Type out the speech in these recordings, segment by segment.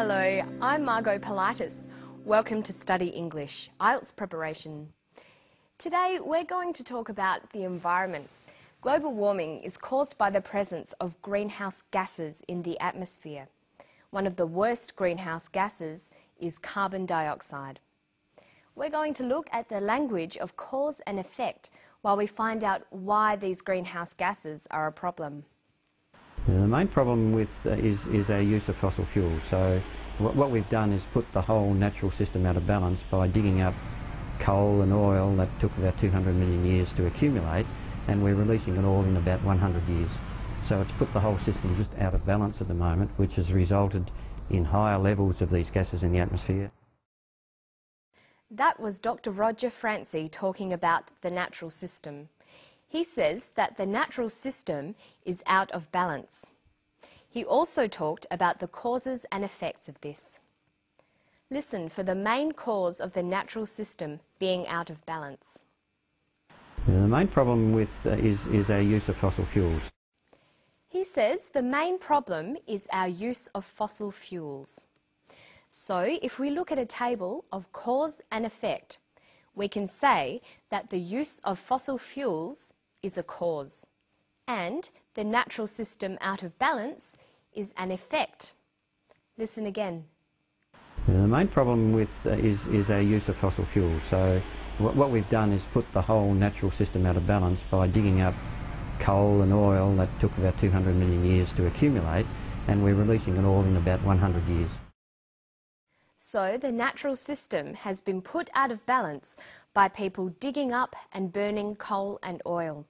Hello, I'm Margot Politis. Welcome to Study English, IELTS preparation. Today we're going to talk about the environment. Global warming is caused by the presence of greenhouse gases in the atmosphere. One of the worst greenhouse gases is carbon dioxide. We're going to look at the language of cause and effect while we find out why these greenhouse gases are a problem. The main problem is our use of fossil fuels. So what we've done is put the whole natural system out of balance by digging up coal and oil that took about 200 million years to accumulate, and we're releasing it all in about 100 years. So it's put the whole system just out of balance at the moment, which has resulted in higher levels of these gases in the atmosphere. That was Dr. Roger Francie talking about the natural system. He says that the natural system is out of balance. He also talked about the causes and effects of this. Listen for the main cause of the natural system being out of balance. The main problem is our use of fossil fuels. He says the main problem is our use of fossil fuels. So if we look at a table of cause and effect, we can say that the use of fossil fuels is a cause, and the natural system out of balance is an effect. Listen again. The main problem is our use of fossil fuels. So what we've done is put the whole natural system out of balance by digging up coal and oil that took about 200 million years to accumulate, and we're releasing it all in about 100 years. So the natural system has been put out of balance by people digging up and burning coal and oil.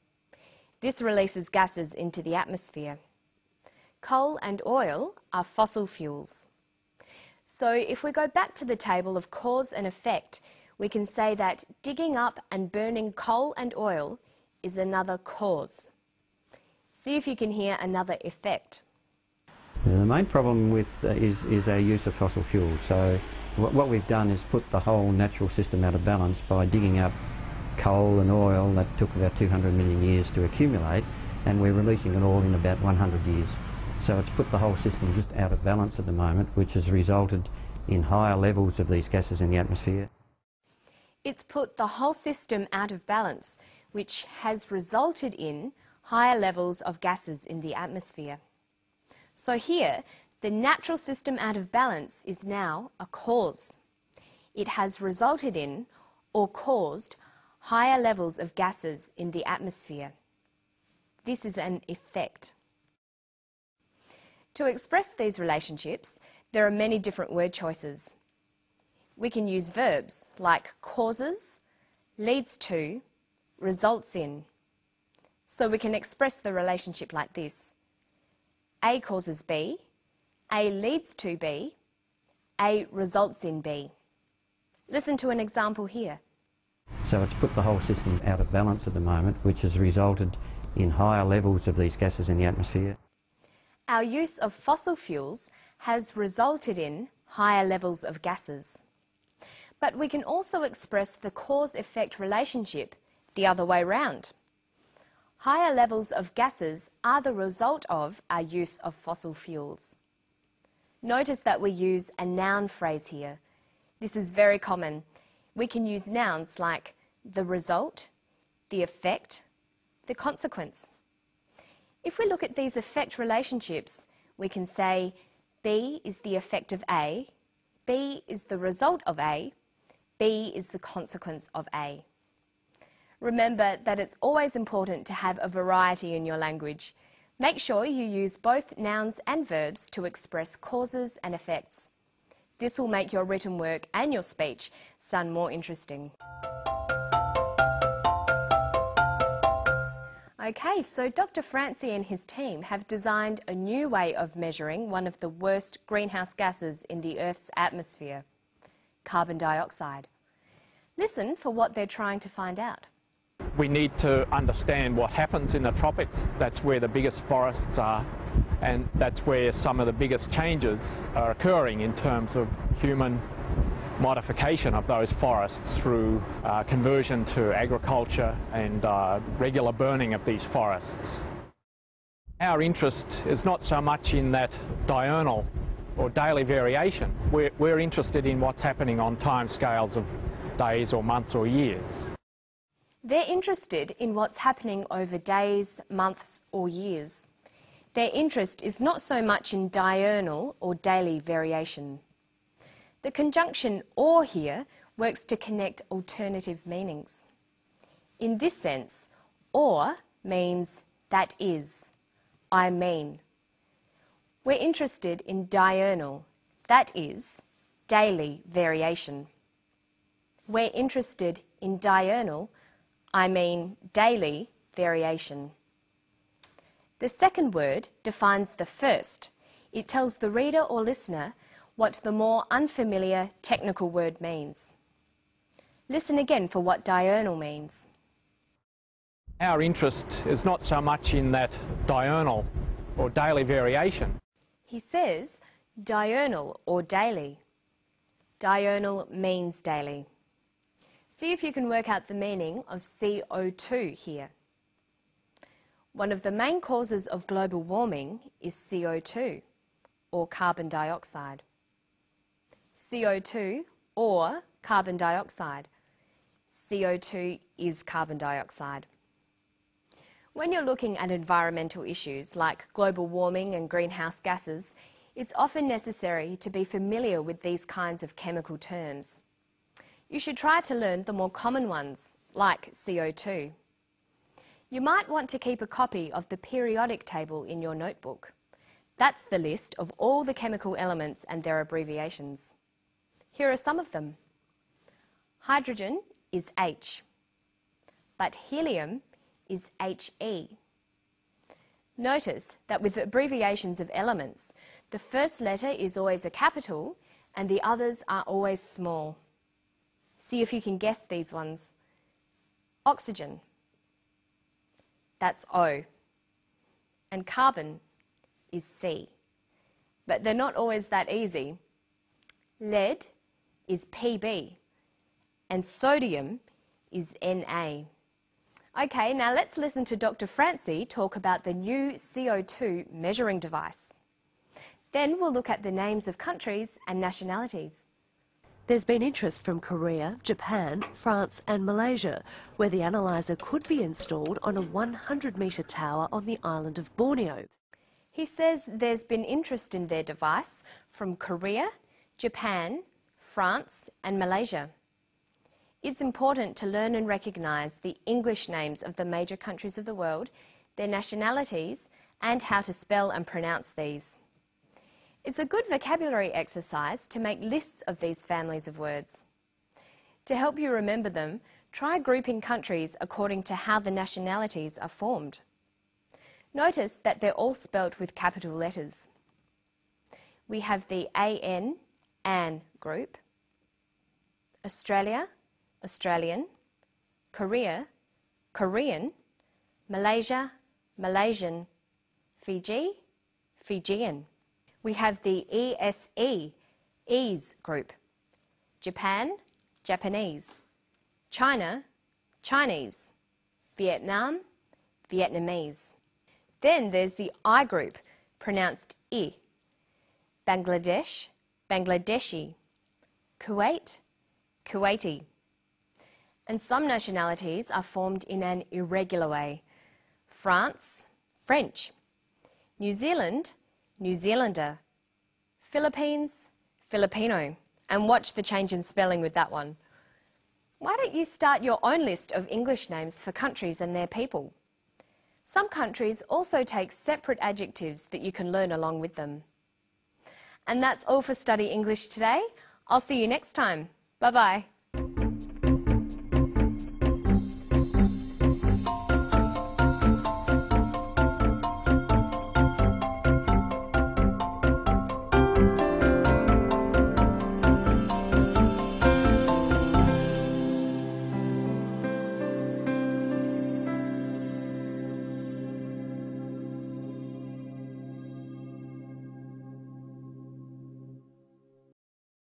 This releases gases into the atmosphere. Coal and oil are fossil fuels. So if we go back to the table of cause and effect, we can say that digging up and burning coal and oil is another cause. See if you can hear another effect. The main problem is our use of fossil fuels. So what we've done is put the whole natural system out of balance by digging up coal and oil that took about 200 million years to accumulate, and we're releasing it all in about 100 years. So it's put the whole system just out of balance at the moment, which has resulted in higher levels of these gases in the atmosphere. It's put the whole system out of balance, which has resulted in higher levels of gases in the atmosphere. So here, the natural system out of balance is now a cause. It has resulted in or caused higher levels of gases in the atmosphere. This is an effect. To express these relationships, there are many different word choices. We can use verbs like causes, leads to, results in. So we can express the relationship like this. A causes B, A leads to B, A results in B. Listen to an example here. So it's put the whole system out of balance at the moment, which has resulted in higher levels of these gases in the atmosphere. Our use of fossil fuels has resulted in higher levels of gases. But we can also express the cause-effect relationship the other way round. Higher levels of gases are the result of our use of fossil fuels. Notice that we use a noun phrase here. This is very common. We can use nouns like the result, the effect, the consequence. If we look at these effect relationships, we can say B is the effect of A, B is the result of A, B is the consequence of A. Remember that it's always important to have a variety in your language. Make sure you use both nouns and verbs to express causes and effects. This will make your written work and your speech sound more interesting. Okay, so Dr. Francie and his team have designed a new way of measuring one of the worst greenhouse gases in the Earth's atmosphere, carbon dioxide. Listen for what they're trying to find out. We need to understand what happens in the tropics. That's where the biggest forests are, and that's where some of the biggest changes are occurring in terms of human modification of those forests through conversion to agriculture and regular burning of these forests. Our interest is not so much in that diurnal or daily variation, we're interested in what's happening on time scales of days or months or years. They're interested in what's happening over days, months or years. Their interest is not so much in diurnal or daily variation. The conjunction or here works to connect alternative meanings. In this sense, or means that is, I mean. We're interested in diurnal, that is, daily variation. We're interested in diurnal, I mean daily variation. The second word defines the first. It tells the reader or listener what the more unfamiliar technical word means. Listen again for what diurnal means. Our interest is not so much in that diurnal or daily variation. He says diurnal or daily. Diurnal means daily. See if you can work out the meaning of CO2 here. One of the main causes of global warming is CO2, or carbon dioxide. CO2 or carbon dioxide. CO2 is carbon dioxide. When you're looking at environmental issues like global warming and greenhouse gases, it's often necessary to be familiar with these kinds of chemical terms. You should try to learn the more common ones, like CO2. You might want to keep a copy of the periodic table in your notebook. That's the list of all the chemical elements and their abbreviations. Here are some of them. Hydrogen is H, but helium is HE. Notice that with abbreviations of elements, the first letter is always a capital and the others are always small. See if you can guess these ones. Oxygen, that's O, and carbon is C. But they're not always that easy. Lead is PB, and sodium is Na. Okay, now let's listen to Dr. Francie talk about the new CO2 measuring device. Then we'll look at the names of countries and nationalities. There's been interest from Korea, Japan, France and Malaysia, where the analyser could be installed on a 100-metre tower on the island of Borneo. He says there's been interest in their device from Korea, Japan, France and Malaysia. It's important to learn and recognise the English names of the major countries of the world, their nationalities and how to spell and pronounce these. It's a good vocabulary exercise to make lists of these families of words. To help you remember them, try grouping countries according to how the nationalities are formed. Notice that they're all spelt with capital letters. We have the AN group, Australia, Australian, Korea, Korean, Malaysia, Malaysian, Fiji, Fijian. We have the ESE group, Japan, Japanese, China, Chinese, Vietnam, Vietnamese. Then there's the I group, pronounced I, Bangladesh, Bangladeshi, Kuwait, Kuwaiti. And some nationalities are formed in an irregular way. France, French, New Zealand, New Zealander, Philippines, Filipino. And watch the change in spelling with that one. Why don't you start your own list of English names for countries and their people? Some countries also take separate adjectives that you can learn along with them. And that's all for Study English today. I'll see you next time. Bye-bye.